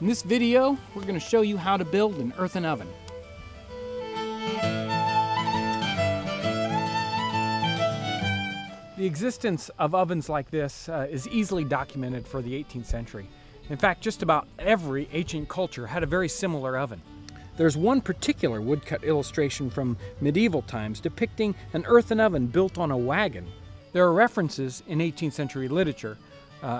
In this video, we're going to show you how to build an earthen oven. The existence of ovens like this is easily documented for the 18th century. In fact, just about every ancient culture had a very similar oven. There's one particular woodcut illustration from medieval times depicting an earthen oven built on a wagon. There are references in 18th century literature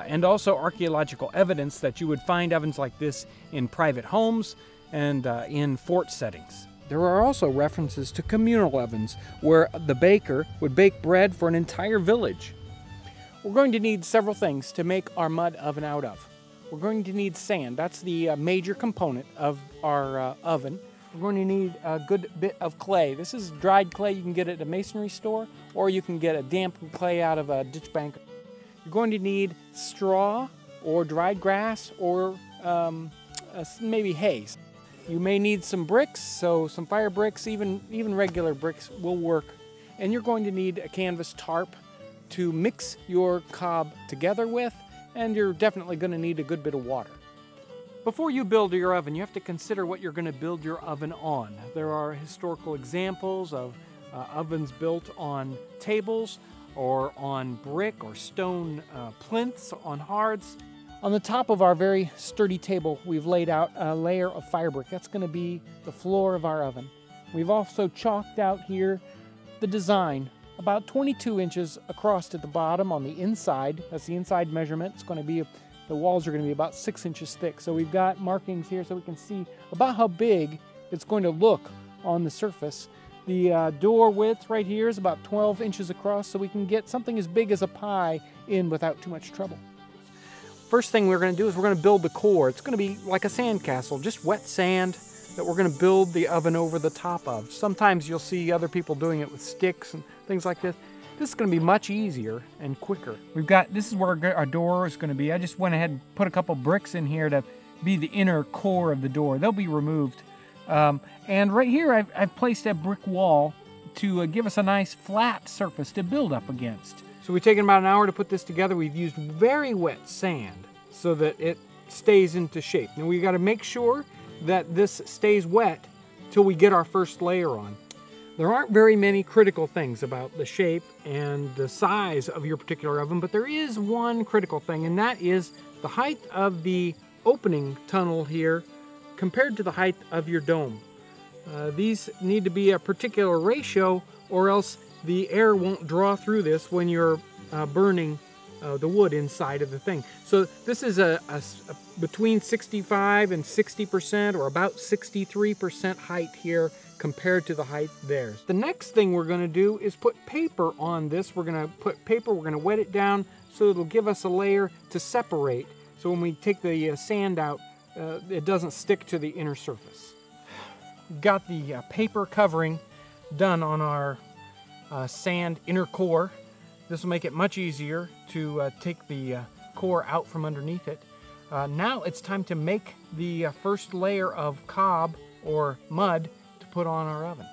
and also archaeological evidence that you would find ovens like this in private homes and in fort settings. There are also references to communal ovens where the baker would bake bread for an entire village. We're going to need several things to make our mud oven out of. We're going to need sand. That's the major component of our oven. We're going to need a good bit of clay. This is dried clay you can get at a masonry store, or you can get a damp clay out of a ditch bank. You're going to need straw or dried grass or maybe hay. You may need some bricks, so some fire bricks, even regular bricks will work. And you're going to need a canvas tarp to mix your cob together with, and you're definitely going to need a good bit of water. Before you build your oven, you have to consider what you're going to build your oven on. There are historical examples of ovens built on tables or on brick or stone plinths on hearths. On the top of our very sturdy table, we've laid out a layer of fire brick. That's going to be the floor of our oven. We've also chalked out here the design, about 22 inches across at the bottom on the inside. That's the inside measurement. It's going to be, the walls are going to be about 6 inches thick. So we've got markings here so we can see about how big it's going to look on the surface. The door width right here is about 12 inches across, so we can get something as big as a pie in without too much trouble. First thing we're going to do is we're going to build the core. It's going to be like a sandcastle, just wet sand that we're going to build the oven over the top of. Sometimes you'll see other people doing it with sticks and things like this. This is going to be much easier and quicker. This is where our door is going to be. I just went ahead and put a couple bricks in here to be the inner core of the door. They'll be removed. And right here I've placed a brick wall to give us a nice flat surface to build up against. So we've taken about an hour to put this together. We've used very wet sand so that it stays into shape. Now we've got to make sure that this stays wet till we get our first layer on. There aren't very many critical things about the shape and the size of your particular oven, but there is one critical thing, and that is the height of the opening tunnel here compared to the height of your dome. These need to be a particular ratio, or else the air won't draw through this when you're burning the wood inside of the thing. So this is a between 65 and 60%, or about 63% height here compared to the height there. The next thing we're going to do is put paper on this. We're going to put paper, we're going to wet it down so it'll give us a layer to separate. So when we take the sand out, it doesn't stick to the inner surface. We've got the paper covering done on our sand inner core. This will make it much easier to take the core out from underneath it. Now it's time to make the first layer of cob or mud to put on our oven.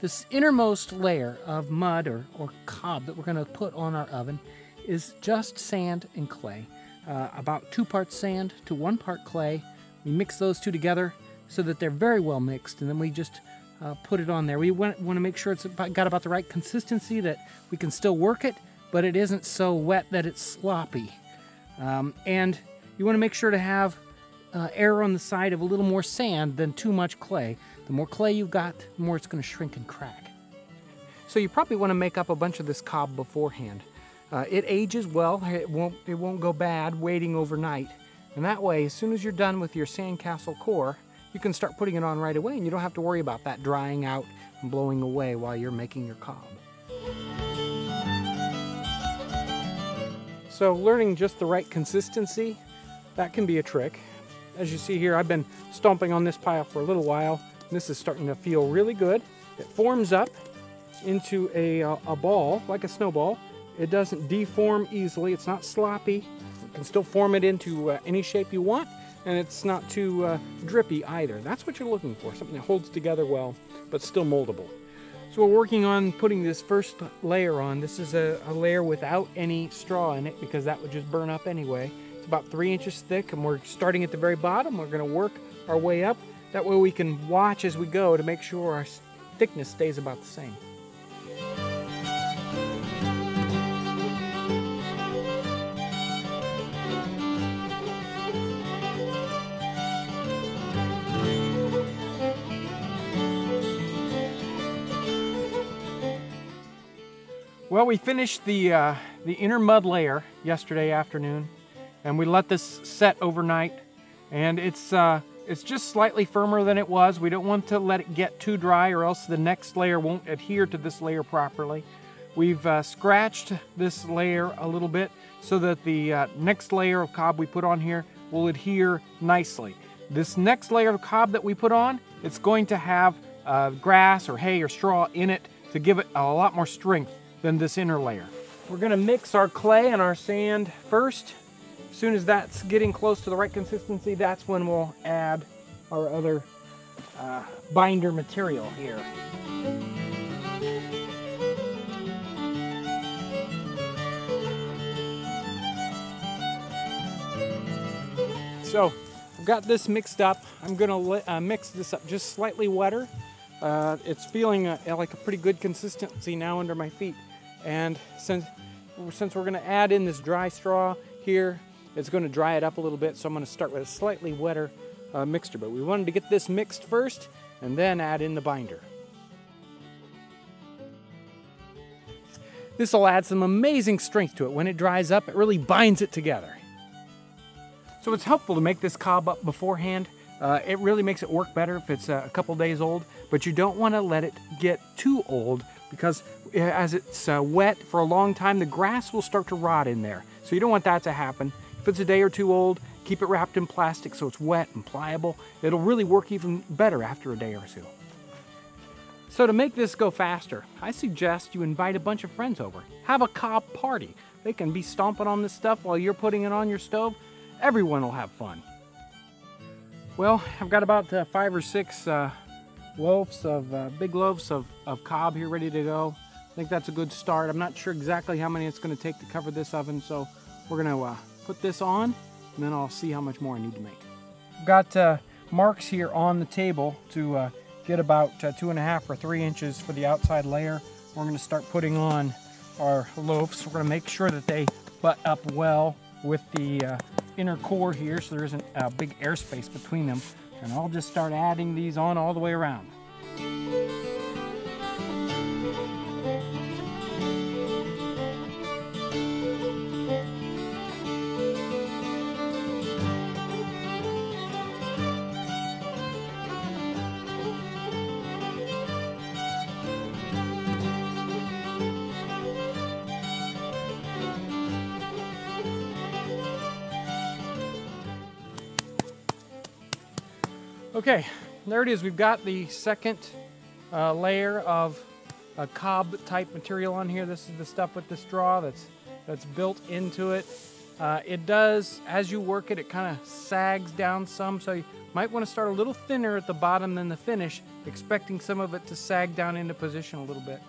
This innermost layer of mud or cob that we're going to put on our oven is just sand and clay. About 2 parts sand to 1 part clay. We mix those two together so that they're very well mixed, and then we just put it on there. We want to make sure it's got about the right consistency, that we can still work it, but it isn't so wet that it's sloppy. And you want to make sure to have air on the side of a little more sand than too much clay. The more clay you've got, the more it's going to shrink and crack. So you probably want to make up a bunch of this cob beforehand. It ages well. It won't go bad waiting overnight. And that way, as soon as you're done with your sandcastle core, you can start putting it on right away, and you don't have to worry about that drying out and blowing away while you're making your cob. So learning just the right consistency, that can be a trick. As you see here, I've been stomping on this pile for a little while. This is starting to feel really good. It forms up into a ball, like a snowball. It doesn't deform easily. It's not sloppy. You can still form it into any shape you want, and it's not too drippy either. That's what you're looking for, something that holds together well, but still moldable. So we're working on putting this first layer on. This is a layer without any straw in it, because that would just burn up anyway. It's It's about 3 inches thick, and we're starting at the very bottom. We're going to work our way up. That way we can watch as we go to make sure our thickness stays about the same. Well, we finished the inner mud layer yesterday afternoon, and we let this set overnight, and it's just slightly firmer than it was. We don't want to let it get too dry, or else the next layer won't adhere to this layer properly. We've scratched this layer a little bit so that the next layer of cob we put on here will adhere nicely. This next layer of cob that we put on, it's going to have grass or hay or straw in it to give it a lot more strength than this inner layer. We're going to mix our clay and our sand first. As soon as that's getting close to the right consistency, that's when we'll add our other binder material here. So I've got this mixed up. I'm going to mix this up just slightly wetter. It's feeling like a pretty good consistency now under my feet. And since we're going to add in this dry straw here, it's going to dry it up a little bit, so I'm going to start with a slightly wetter mixture. But we wanted to get this mixed first and then add in the binder. This will add some amazing strength to it. When it dries up, it really binds it together. So it's helpful to make this cob up beforehand. It really makes it work better if it's a couple days old, but you don't want to let it get too old, because as it's wet for a long time, the grass will start to rot in there. So you don't want that to happen. If it's a day or two old, keep it wrapped in plastic so it's wet and pliable. It'll really work even better after a day or two. So to make this go faster, I suggest you invite a bunch of friends over. Have a cob party. They can be stomping on this stuff while you're putting it on your stove. Everyone will have fun. Well, I've got about 5 or 6 loaves of big loaves of cob here ready to go. I think that's a good start. I'm not sure exactly how many it's going to take to cover this oven, so we're going to put this on, and then I'll see how much more I need to make. I've got marks here on the table to get about 2.5 or 3 inches for the outside layer. We're going to start putting on our loaves. We're going to make sure that they butt up well with the inner core here, so there isn't a big airspace between them. And I'll just start adding these on all the way around. Okay, there it is. We've got the second layer of a cob type material on here. This is the stuff with the straw that's built into it. It does, as you work it, it kind of sags down some, so you might want to start a little thinner at the bottom than the finish, expecting some of it to sag down into position a little bit.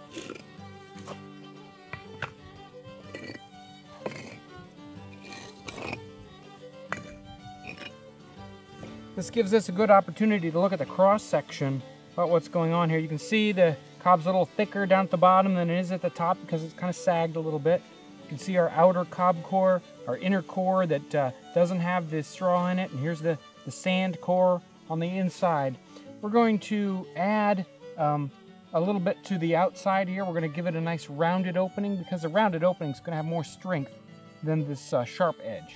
This gives us a good opportunity to look at the cross section about what's going on here. You can see the cob's a little thicker down at the bottom than it is at the top because it's kind of sagged a little bit. You can see our outer cob core, our inner core that doesn't have the straw in it, and here's the sand core on the inside. We're going to add a little bit to the outside here. We're going to give it a nice rounded opening because the rounded opening is going to have more strength than this sharp edge.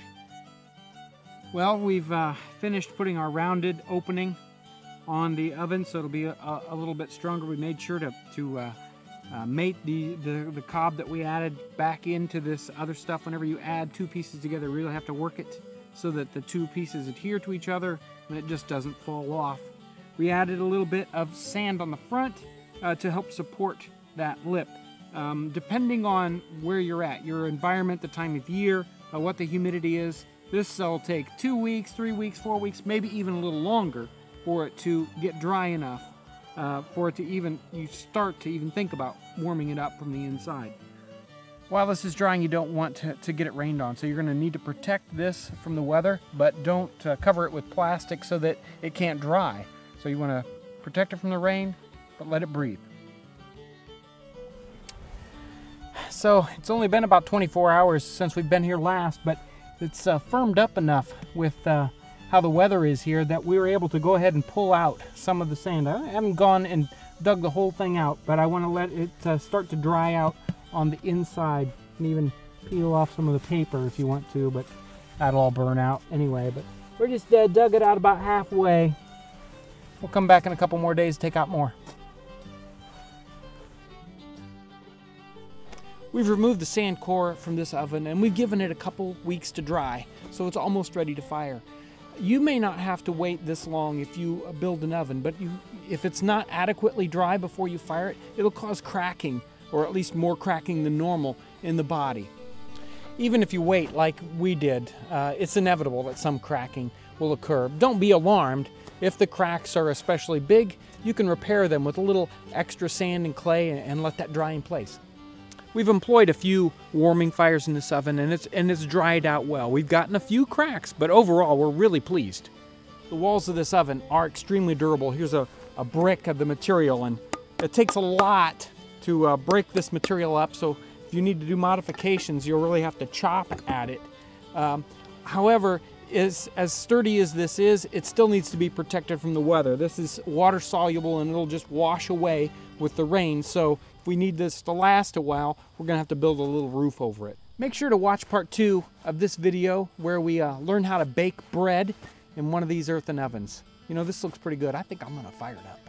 Well, we've finished putting our rounded opening on the oven, so it'll be a little bit stronger. We made sure to mate the cob that we added back into this other stuff. Whenever you add two pieces together, you really have to work it so that the two pieces adhere to each other and it just doesn't fall off. We added a little bit of sand on the front to help support that lip. Depending on where you're at, your environment, the time of year, what the humidity is, this will take 2 weeks, 3 weeks, 4 weeks, maybe even a little longer for it to get dry enough for it to you start to even think about warming it up from the inside. While this is drying, you don't want to get it rained on, so you're going to need to protect this from the weather, but don't cover it with plastic so that it can't dry. So you want to protect it from the rain, but let it breathe. So it's only been about 24 hours since we've been here last, but it's firmed up enough with how the weather is here that we were able to go ahead and pull out some of the sand. I haven't gone and dug the whole thing out, but I want to let it start to dry out on the inside, and even peel off some of the paper if you want to, but that'll all burn out anyway. But we're just dug it out about halfway. We'll come back in a couple more days to take out more. We've removed the sand core from this oven and we've given it a couple weeks to dry, so it's almost ready to fire. You may not have to wait this long if you build an oven, but if it's not adequately dry before you fire it, it'll cause cracking, or at least more cracking than normal in the body. Even if you wait like we did, it's inevitable that some cracking will occur. Don't be alarmed. If the cracks are especially big, you can repair them with a little extra sand and clay and let that dry in place. We've employed a few warming fires in this oven and it's dried out well. We've gotten a few cracks, but overall we're really pleased. The walls of this oven are extremely durable. Here's a brick of the material, and it takes a lot to break this material up, so if you need to do modifications, you'll really have to chop at it. However, as sturdy as this is, it still needs to be protected from the weather. This is water soluble and it'll just wash away with the rain, so if we need this to last a while, we're going to have to build a little roof over it. Make sure to watch part 2 of this video where we learn how to bake bread in one of these earthen ovens. You know, this looks pretty good. I think I'm going to fire it up.